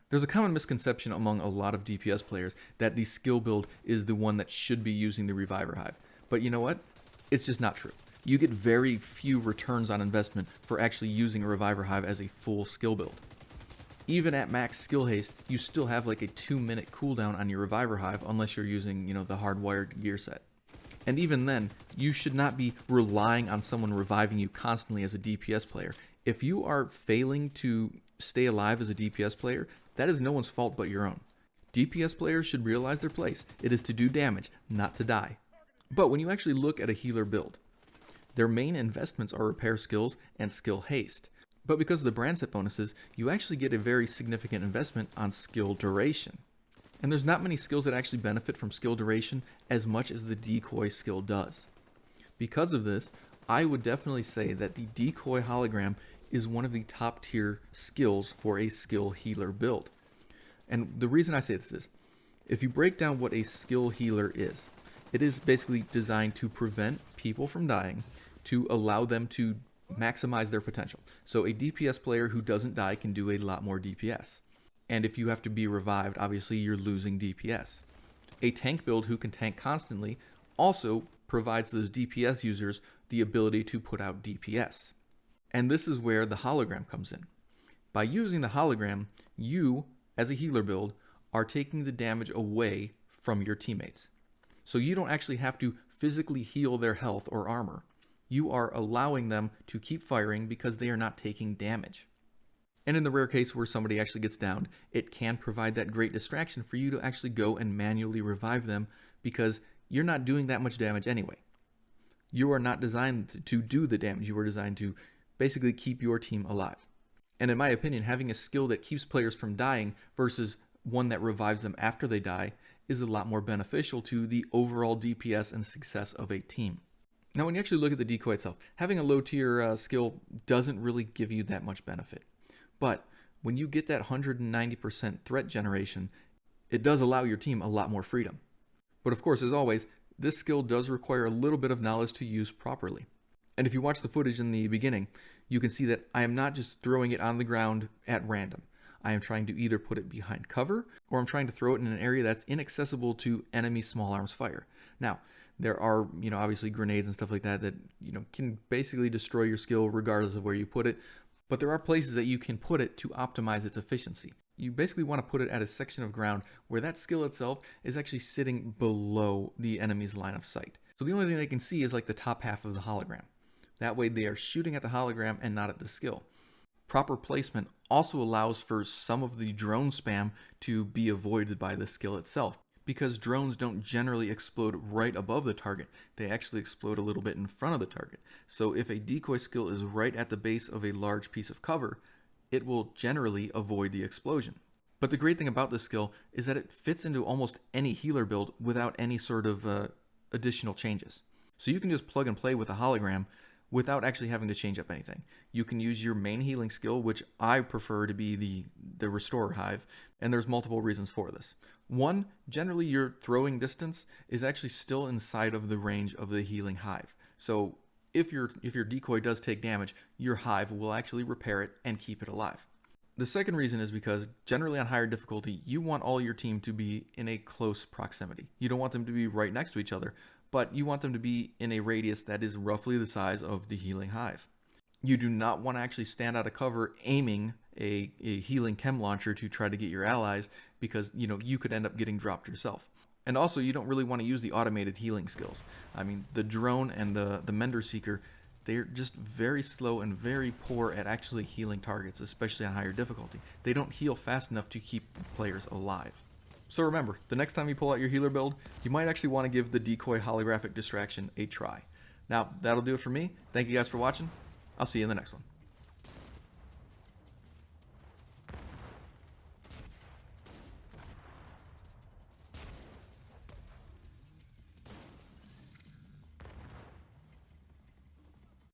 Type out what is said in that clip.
There's a common misconception among a lot of DPS players that the skill build is the one that should be using the Reviver Hive. But you know what? It's just not true. You get very few returns on investment for actually using a Reviver Hive as a full skill build. Even at max skill haste, you still have like a 2-minute cooldown on your Reviver Hive unless you're using, the hardwired gear set. And even then, you should not be relying on someone reviving you constantly as a DPS player. If you are failing to stay alive as a DPS player, that is no one's fault but your own. DPS players should realize their place. It is to do damage, not to die. But when you actually look at a healer build, their main investments are repair skills and skill haste. But because of the brand set bonuses, you actually get a very significant investment on skill duration. And there's not many skills that actually benefit from skill duration as much as the decoy skill does. Because of this, I would definitely say that the decoy hologram is one of the top tier skills for a skill healer build. And the reason I say this is, if you break down what a skill healer is, it is basically designed to prevent people from dying, to allow them to maximize their potential. So a DPS player who doesn't die can do a lot more DPS. And if you have to be revived, obviously you're losing DPS. A tank build who can tank constantly also provides those DPS users the ability to put out DPS. And this is where the hologram comes in. By using the hologram, you, as a healer build, are taking the damage away from your teammates. So you don't actually have to physically heal their health or armor. You are allowing them to keep firing because they are not taking damage. And in the rare case where somebody actually gets downed, it can provide that great distraction for you to actually go and manually revive them because you're not doing that much damage anyway. You are not designed to do the damage. You are designed to basically keep your team alive. And in my opinion, having a skill that keeps players from dying versus one that revives them after they die is a lot more beneficial to the overall DPS and success of a team. Now, when you actually look at the decoy itself, having a low tier skill doesn't really give you that much benefit. But when you get that 190% threat generation, it does allow your team a lot more freedom. But of course, as always, this skill does require a little bit of knowledge to use properly. And if you watch the footage in the beginning, you can see that I am not just throwing it on the ground at random. I am trying to either put it behind cover, or I'm trying to throw it in an area that's inaccessible to enemy small arms fire. Now, there are, obviously grenades and stuff like that can basically destroy your skill regardless of where you put it, but there are places that you can put it to optimize its efficiency. You basically want to put it at a section of ground where that skill itself is actually sitting below the enemy's line of sight. So the only thing they can see is like the top half of the hologram. That way they are shooting at the hologram and not at the skill. Proper placement also allows for some of the drone spam to be avoided by the skill itself, because drones don't generally explode right above the target. They actually explode a little bit in front of the target. So if a decoy skill is right at the base of a large piece of cover, it will generally avoid the explosion. But the great thing about this skill is that it fits into almost any healer build without any sort of additional changes. So you can just plug and play with a hologram without actually having to change up anything. You can use your main healing skill, which I prefer to be the Restorer Hive, and there's multiple reasons for this. One, generally your throwing distance is actually still inside of the range of the healing hive. So if your decoy does take damage, your hive will actually repair it and keep it alive. The second reason is because generally on higher difficulty, you want all your team to be in a close proximity. You don't want them to be right next to each other, but you want them to be in a radius that is roughly the size of the healing hive. You do not want to actually stand out of cover aiming a healing chem launcher to try to get your allies, because you could end up getting dropped yourself. And also, you don't really want to use the automated healing skills. I mean, the drone and the Mender Seeker, they're just very slow and very poor at actually healing targets, especially on higher difficulty. They don't heal fast enough to keep players alive. So remember, the next time you pull out your healer build, you might actually want to give the decoy holographic distraction a try. Now, that'll do it for me. Thank you guys for watching. I'll see you in the next one.